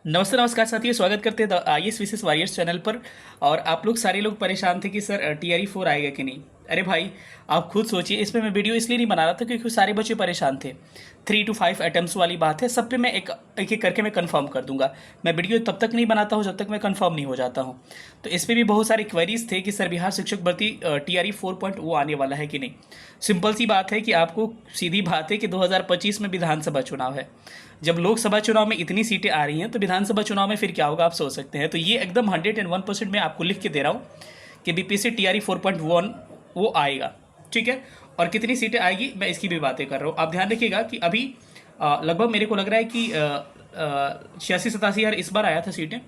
नमस्ते नमस्कार साथियों, स्वागत करते हैं आईएएस विशेष वॉरियर्स चैनल पर। और आप लोग सारे लोग परेशान थे कि सर टीआरई 4 आएगा कि नहीं। अरे भाई, आप खुद सोचिए। इसमें मैं वीडियो इसलिए नहीं बना रहा था क्योंकि सारे बच्चे परेशान थे। 3 to 5 अटेम्प्ट्स वाली बात है। सब पे मैं एक एक करके मैं कंफर्म कर दूंगा। मैं वीडियो तब तक नहीं बनाता हूँ जब तक मैं कंफर्म नहीं हो जाता हूँ। तो इस पर भी बहुत सारे क्वेरीज थे कि सर बिहार शिक्षक भर्ती टीआरई 4.0 आने वाला है कि नहीं। सिंपल सी बात है कि आपको सीधी बात है कि 2025 में विधानसभा चुनाव है। जब लोकसभा चुनाव में इतनी सीटें आ रही हैं तो विधानसभा चुनाव में फिर क्या होगा आप सोच सकते हैं। तो ये एकदम 101% मैं आपको लिख के दे रहा हूँ कि बीपीएससी टीआरई 4.1 वो आएगा। ठीक है, और कितनी सीटें आएगी मैं इसकी भी बातें कर रहा हूँ। आप ध्यान रखिएगा कि अभी लगभग मेरे को लग रहा है कि 86-87 हज़ार इस बार आया था सीटें,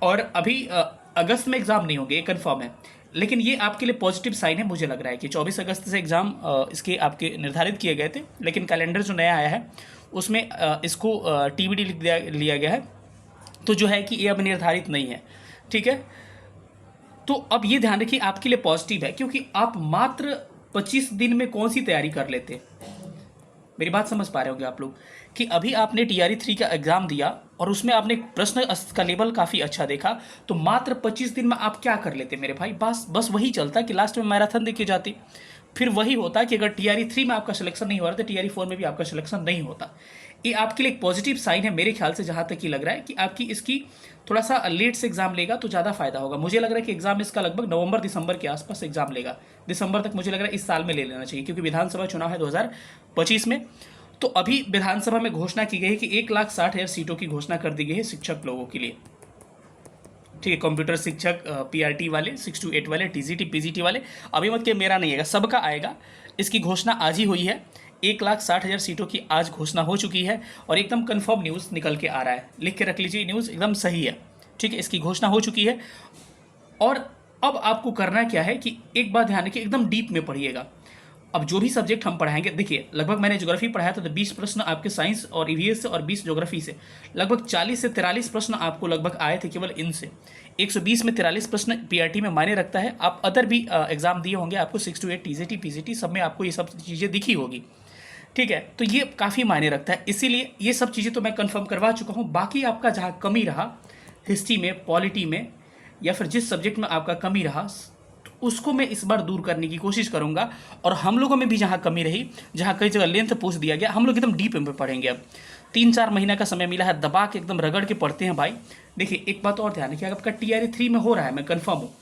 और अभी अगस्त में एग्ज़ाम नहीं होंगे, ये कन्फर्म है। लेकिन ये आपके लिए पॉजिटिव साइन है। मुझे लग रहा है कि 24 अगस्त से एग्ज़ाम इसके आपके निर्धारित किए गए थे, लेकिन कैलेंडर जो नया आया है उसमें इसको टीबीडी लिया गया है। तो जो है कि ये अब निर्धारित नहीं है। ठीक है, तो अब ये ध्यान रखिए आपके लिए पॉजिटिव है, क्योंकि आप मात्र 25 दिन में कौन सी तैयारी कर लेते। मेरी बात समझ पा रहे होंगे आप लोग कि अभी आपने टीआरई 3 का एग्जाम दिया और उसमें आपने प्रश्न का लेवल काफ़ी अच्छा देखा, तो मात्र 25 दिन में आप क्या कर लेते मेरे भाई। बस वही चलता कि लास्ट में मैराथन देखे जाते। फिर वही होता कि अगर टीआरई 3 में आपका सिलेक्शन नहीं हो रहा तो टीआरई 4 में भी आपका सिलेक्शन नहीं होता। ये आपके लिए एक पॉजिटिव साइन है मेरे ख्याल से। जहाँ तक ये लग रहा है कि आपकी इसकी थोड़ा सा लेट से एग्जाम लेगा तो ज़्यादा फायदा होगा। मुझे लग रहा है कि एग्जाम इसका लगभग नवंबर दिसंबर के आसपास एग्जाम लेगा। दिसंबर तक मुझे लग रहा है इस साल में ले लेना चाहिए, क्योंकि विधानसभा चुनाव है 2025 में। तो अभी विधानसभा में घोषणा की गई है कि 1,60,000 सीटों की घोषणा कर दी गई है शिक्षक लोगों के लिए। ठीक है, कंप्यूटर शिक्षक, पीआरटी वाले, 6 to 8 वाले, टीजीटी पीजीटी वाले। अभी मत कि मेरा नहीं आएगा, सबका आएगा। इसकी घोषणा आज ही हुई है। 1,60,000 सीटों की आज घोषणा हो चुकी है और एकदम कंफर्म न्यूज़ निकल के आ रहा है। लिख के रख लीजिए, न्यूज़ एकदम सही है। ठीक है, इसकी घोषणा हो चुकी है। और अब आपको करना क्या है कि एक बात ध्यान रखिए, एकदम डीप में पढ़िएगा। अब जो भी सब्जेक्ट हम पढ़ाएंगे, देखिए लगभग मैंने ज्योग्राफी पढ़ाया था तो 20 प्रश्न आपके साइंस और ईवीएस से और 20 ज्योग्राफी से। लगभग 40 से 43 प्रश्न आपको लगभग आए थे केवल इनसे। 120 में 43 प्रश्न पीआरटी में मायने रखता है। आप अदर भी एग्जाम दिए होंगे, आपको 6 to 8 टीजीटी पीजीटी सब में आपको ये सब चीज़ें दिखी होगी। ठीक है, तो ये काफ़ी मायने रखता है। इसीलिए ये सब चीज़ें तो मैं कंफर्म करवा चुका हूँ। बाकी आपका जहाँ कमी रहा, हिस्ट्री में, पॉलिटी में, या फिर जिस सब्जेक्ट में आपका कमी रहा, उसको मैं इस बार दूर करने की कोशिश करूंगा। और हम लोगों में भी जहाँ कमी रही, जहाँ कई जगह लेंथ पूछ दिया गया, हम लोग एकदम डीप में पढ़ेंगे। अब 3-4 महीना का समय मिला है, दबा के एकदम रगड़ के पढ़ते हैं भाई। देखिए एक बात और ध्यान रखिए, अगर आपका टीआरई 3 में हो रहा है, मैं कंफर्म हूँ,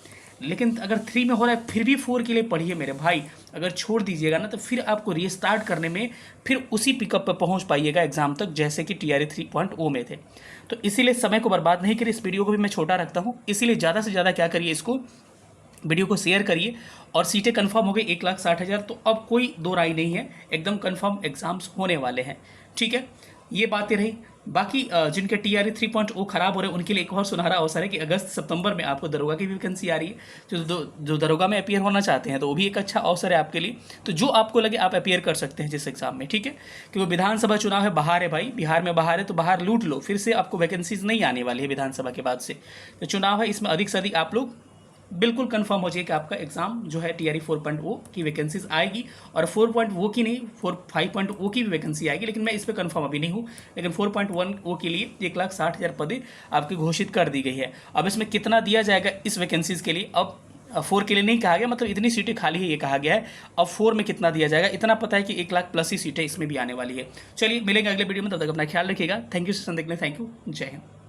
लेकिन अगर 3 में हो रहा है फिर भी 4 के लिए पढ़िए मेरे भाई। अगर छोड़ दीजिएगा ना तो फिर आपको रीस्टार्ट करने में फिर उसी पिकअप पर पहुंच पाइएगा एग्जाम तक, जैसे कि टीआरई 3.0 में थे। तो इसीलिए समय को बर्बाद नहीं करिए। इस वीडियो को भी मैं छोटा रखता हूँ, इसीलिए ज़्यादा से ज़्यादा क्या करिए, इसको वीडियो को शेयर करिए। और सीटें कंफर्म हो गई 1,60,000, तो अब कोई दो राय नहीं है, एकदम कंफर्म एग्जाम्स होने वाले हैं। ठीक है, ये बातें रही। बाकी जिनके टीआरई 3.0 खराब हो रहे हैं उनके लिए एक और सुनहरा अवसर है कि अगस्त सितंबर में आपको दरोगा की वैकेंसी आ रही है। जो दरोगा में अपियर होना चाहते हैं तो वो भी एक अच्छा अवसर है आपके लिए। तो जो आपको लगे आप अपियर कर सकते हैं जिस एग्जाम में। ठीक है, क्योंकि विधानसभा चुनाव है, बाहर है भाई, बिहार में बाहर है, तो बाहर लूट लो। फिर से आपको वैकेंसीज नहीं आने वाली है विधानसभा के बाद से। तो चुनाव है, इसमें अधिक से अधिक आप लोग बिल्कुल कंफर्म हो जाए कि आपका एग्जाम जो है टीआरई 4.0 की वैकेंसीज आएगी। और 4.0 की नहीं, 5.0 की भी वैकेंसी आएगी, लेकिन मैं इस पर कंफर्म अभी नहीं हूँ। लेकिन 4.10 के लिए 1,60,000 पदें आपकी घोषित कर दी गई है। अब इसमें कितना दिया जाएगा इस वैकेंसीज के लिए, अब 4 के लिए नहीं कहा गया, मतलब इतनी सीटें खाली है ये कहा गया है। अब 4 में कितना दिया जाएगा इतना पता है कि 1,00,000 प्लस ही सीटें इसमें भी आने वाली है। चलिए मिलेंगे अगले वीडियो में, तब तक अपना ख्याल रखिएगा। थैंक यू सेशन देखने, थैंक यू, जय हिंद।